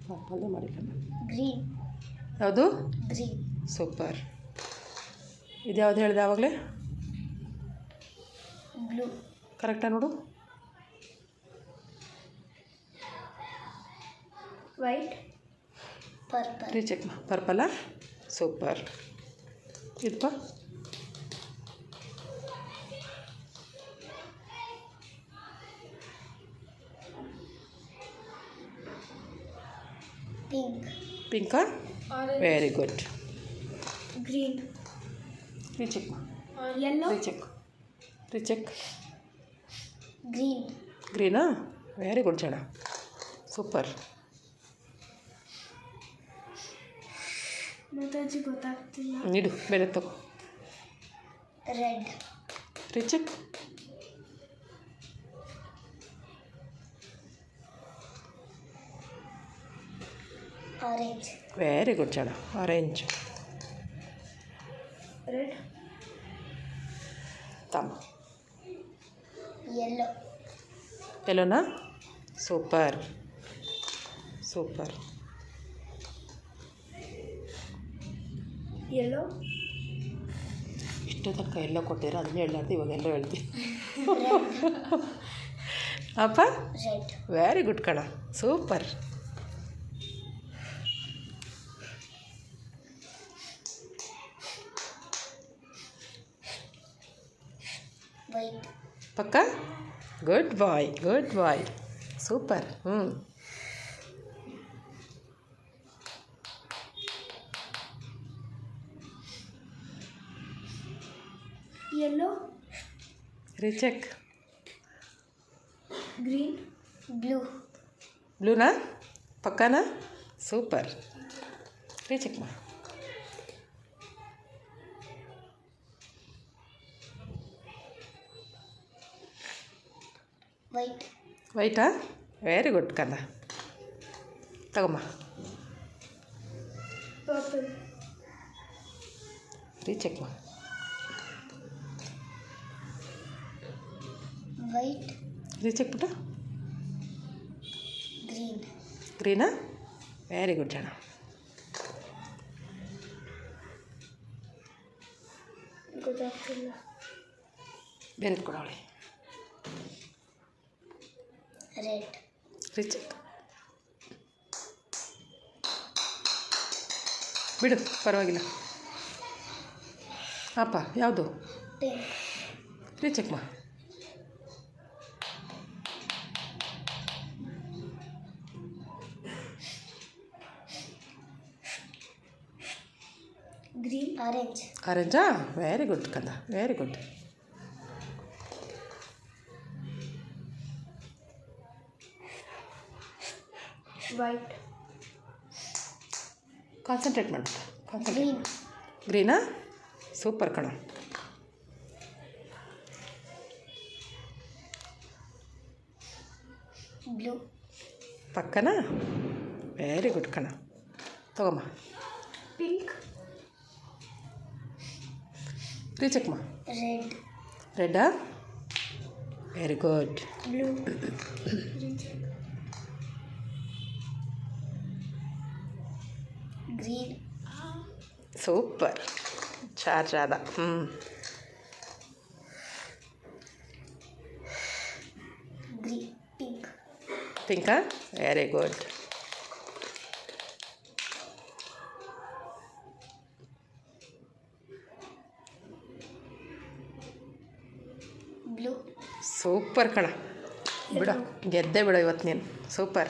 ಪರ್ಪಲ್ಲೇ ಮಾಡಿಲ್ಲ. ಗ್ರೀನ್. ಯಾವುದು? Green. Super. ಇದು ಯಾವ್ದು ಹೇಳಿದೆ ಆವಾಗಲೇ? ಬ್ಲೂ. ಕರೆಕ್ಟಾ ನೋಡು. ವೈಟ್. ಪರ್ಪಲ್. ರೀಚೆಕ್ ಪರ್ಪಲ್ಲಾ? ಸೂಪರ್. ಇದಪ್ಪ ಪಿಂಕ್. ಪಿಂಕಾ? Very good. Green. Recheck yellow. Recheck green. ಗ್ರೀನಾ? ವೆರಿ ಗುಡ್ ಜನ. ಸೂಪರ್. ಮಾತಾಜಿ ಗೊತ್ತಾಗ್ತಿಲ್ಲ. ನೀಡು ಬೇರೆ ತಗೋ. Red. Recheck orange. Very good ಜನ. ಆರೆಂಜ್. ರೆಡ್. ತಮ್ಮ ಯೆಲ್ಲೋ. ಎಲ್ಲೋನಾ? Super super. ಯೆಲ್ಲೋ. ಇಷ್ಟು ತನಕ ಎಲ್ಲ ಕೊಟ್ಟಿರ ಅದನ್ನೇ ಹೇಳಾರ್ದು ಇವಾಗ ಎಲ್ಲ ಹೇಳ್ತಿ. ಅಪ್ಪ ರೆಡ್. ವೆರಿ ಗುಡ್ ಕಣ. ಸೂಪರ್. ವೈಟ್. ಪಕ್ಕ good boy good boy. Super. Yellow. Recheck green. Blue. ಬ್ಲೂನಾ? ಪಕ್ಕನಾ? ಸೂಪರ್. ರೀಚೆಕ್ ಮಾ. ವೈಟ್. ವೈಟಾ? ವೆರಿ ಗುಡ್ ಕಂದ. ತಗೊಮ್ಮ. ಪರ್ಪಲ್. ರೀಚೆಕ್ ಮಾ. ವೈಟ್. ರೀಚೆಕ್ ಪುಟ. ಗ್ರೀನ್. ಗ್ರೀನಾ? ವೆರಿ ಗುಡ್ ಜನ. ಗೊತ್ತಾಗ್ತಿಲ್ಲ. ಬೇರೆ ಕೊಡವಳಿ. ರೆಡ್. ರೀಚೆಕ್ ಬಿಡು ಪರವಾಗಿಲ್ಲ. ಅಪ್ಪ ಯಾವುದು? ಪಿಂಕ್. ರೀಚೆಕ್ ಮಾ. ಗ್ರೀನ್. ಆರೆಂಜ್. ಆರೆಂಜಾ? ವೆರಿ ಗುಡ್ ಕಂದ. Very good. ವೈಟ್. ಕಾನ್ಸಂಟ್ರೇಟ್ ಮಾಡ್ಬಿಟ್ಟು. ಗ್ರೀನ್. ಗ್ರೀನಾ? ಸೂಪರ್ ಕಣ. ಬ್ಲೂ. ಪಕ್ಕನಾ? ವೆರಿ ಗುಡ್ ಕಣ. ತಗೊಮ್ಮ. ಪಿಂಕ್. ರೀಚೆಕ್ ಮಾ. ರೆಡ್. ರೆಡ್ಡಾ? Very good. Blue. Green. Super. Charge ಆದ. ಗ್ರೀನ್. ಪಿಂಕ್. ಪಿಂಕಾ? Very good. ಬ್ಲೂ. ಸೂಪರ್ ಕಣ. ಬಿಡು ಗೆದ್ದೆ ಬಿಡು ಇವತ್ತು ನೀನು. ಸೂಪರ್.